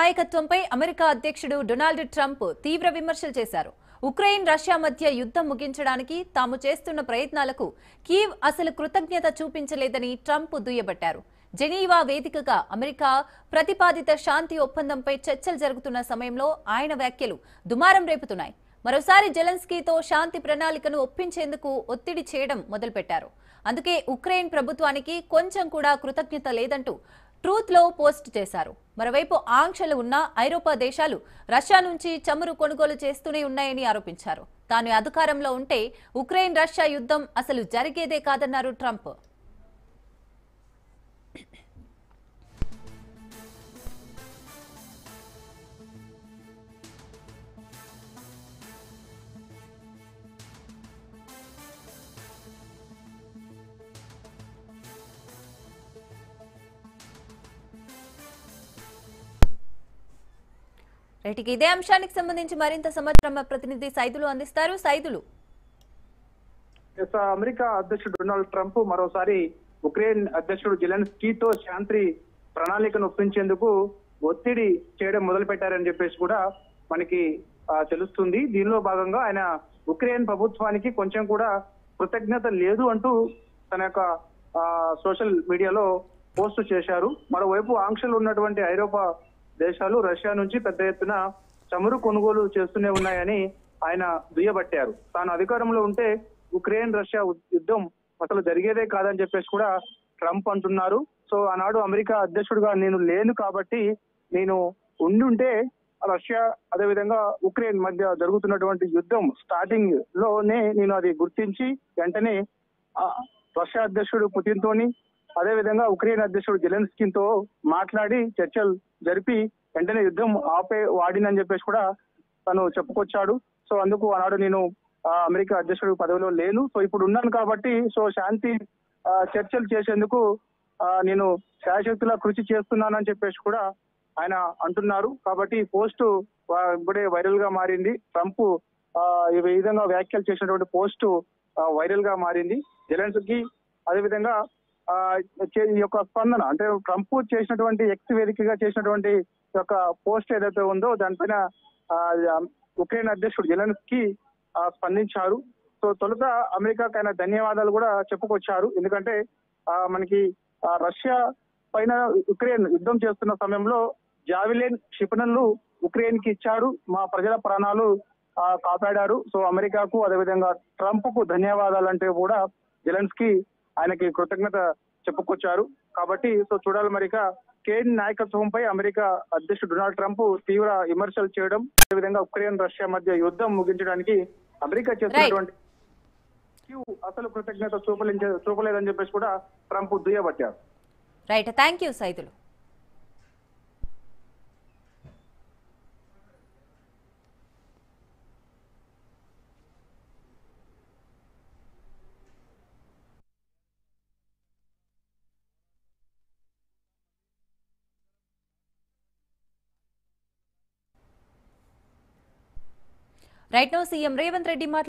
నాయకత్వంపై America అధ్యక్షుడు Donald Trump తీవ్ర విమర్శలు చేశారు. ఉక్రెయిన్ రష్యా మధ్య యుద్ధం ముగించడానికి తాము చేస్తున్న ప్రయత్నాలకు కీవ్ అసలు కృతజ్ఞత చూపించలేదని ట్రంప్ దుయ్యబట్టారు. జెనీవా వేదికగా అమెరికా ప్రతిపాదిత శాంతి ఒప్పందంపై చర్చలు జరుగుతున్న సమయంలో ఆయన వ్యాఖ్యలు దుమారం రేపుతున్నాయి. మరోసారి జెలెన్స్కీతో శాంతి ప్రణాళికను ఒప్పించేందుకు ఒత్తిడి చేయడం మొదలుపెట్టారు. అందుకే ఉక్రెయిన్ ప్రభుత్వానికి కొంచెం కూడా కృతజ్ఞత లేదంటూ ట్రూత్ లో పోస్ట్ చేశారు. మరోవైపు ఆంక్షలు ఉన్న ఐరోపా దేశాలు రష్యా నుంచి చమురు కొనుగోలు చేస్తూనే ఉన్నాయని ఆరోపించారు. తాను అధికారంలో ఉంటే ఉక్రెయిన్ రష్యా యుద్ధం అసలు జరిగేదే కాదన్నారు ట్రంప్. ఇదే అంశానికి సంబంధించి మరింత సమాచారం మా ప్రతినిధి సైదులు అందిస్తారు. సైదులు, అమెరికా అధ్యక్షుడు డొనాల్డ్ ట్రంప్ మరోసారి ఉక్రెయిన్ అధ్యక్షుడు జెలెన్స్కీతో శాంతి ప్రణాళికను ఒప్పించేందుకు ఒత్తిడి చేయడం మొదలు పెట్టారని చెప్పేసి కూడా మనకి తెలుస్తుంది. దీనిలో భాగంగా ఆయన ఉక్రెయిన్ ప్రభుత్వానికి కొంచెం కూడా కృతజ్ఞత లేదు అంటూ తన యొక్క సోషల్ మీడియాలో పోస్ట్ చేశారు. మరోవైపు ఆంక్షలు ఉన్నటువంటి ఐరోపా దేశాలు రష్యా నుంచి పెద్ద ఎత్తున చమురు కొనుగోలు చేస్తూనే ఉన్నాయని ఆయన దుయ్యబట్టారు. తాను అధికారంలో ఉంటే ఉక్రెయిన్ రష్యా యుద్ధం అసలు జరిగేదే కాదని చెప్పేసి కూడా ట్రంప్ అంటున్నారు. సో ఆనాడు అమెరికా అధ్యక్షుడిగా నేను లేను కాబట్టి నేను ఉండుంటే రష్యా అదేవిధంగా ఉక్రెయిన్ మధ్య జరుగుతున్నటువంటి యుద్ధం స్టార్టింగ్ లోనే నేను అది గుర్తించి వెంటనే రష్యా అధ్యక్షుడు పుతిన్ తోని అదేవిధంగా ఉక్రెయిన్ అధ్యక్షుడు జెలెన్స్కీతో మాట్లాడి చర్చలు జరిపి వెంటనే యుద్ధం ఆపే వాడినని చెప్పేసి కూడా తను చెప్పుకొచ్చాడు. సో అందుకు ఆనాడు నేను అమెరికా అధ్యక్షుడు పదవిలో లేను, సో ఇప్పుడు ఉన్నాను కాబట్టి సో శాంతి చర్చలు చేసేందుకు నేను శాయశక్తులా కృషి చేస్తున్నానని చెప్పేసి కూడా ఆయన అంటున్నారు. కాబట్టి పోస్ట్ ఇప్పుడే వైరల్ గా మారింది. ట్రంప్ ఈ విధంగా వ్యాఖ్యలు చేసినటువంటి పోస్ట్ వైరల్ గా మారింది. జెలెన్స్కీ అదేవిధంగా ఈ యొక్క స్పందన అంటే ట్రంప్ చేసినటువంటి ఎక్స్ వేదికగా చేసినటువంటి యొక్క పోస్ట్ ఏదైతే ఉందో దానిపైన ఉక్రెయిన్ అధ్యక్షుడు జెలెన్స్కీ స్పందించారు. సో తొలుత అమెరికాకి ఆయన ధన్యవాదాలు కూడా చెప్పుకొచ్చారు. ఎందుకంటే మనకి రష్యా పైన ఉక్రెయిన్ యుద్ధం చేస్తున్న సమయంలో జావిలిన్ క్షిపణులు ఉక్రెయిన్ కి ఇచ్చారు, మా ప్రజల ప్రాణాలు కాపాడారు. సో అమెరికాకు అదేవిధంగా ట్రంప్ కు ధన్యవాదాలు అంటే కూడా జెలెన్స్కీ ఆయనకి కృతజ్ఞత చెప్పుకొచ్చారు. కాబట్టి సో చూడాలి మరిక కేన్ నాయకత్వంపై అమెరికా అధ్యక్షుడు డొనాల్డ్ ట్రంప్ తీవ్ర విమర్శలు చేయడం, అదేవిధంగా ఉక్రెయిన్ రష్యా మధ్య యుద్ధం ముగించడానికి అమెరికా చేస్తున్నటువంటి అసలు కృతజ్ఞత చూపలేదని చెప్పేసి కూడా ట్రంప్ దుయ్యబట్టారు. Right, thank you Saidulu. Right now CM Revanth Reddy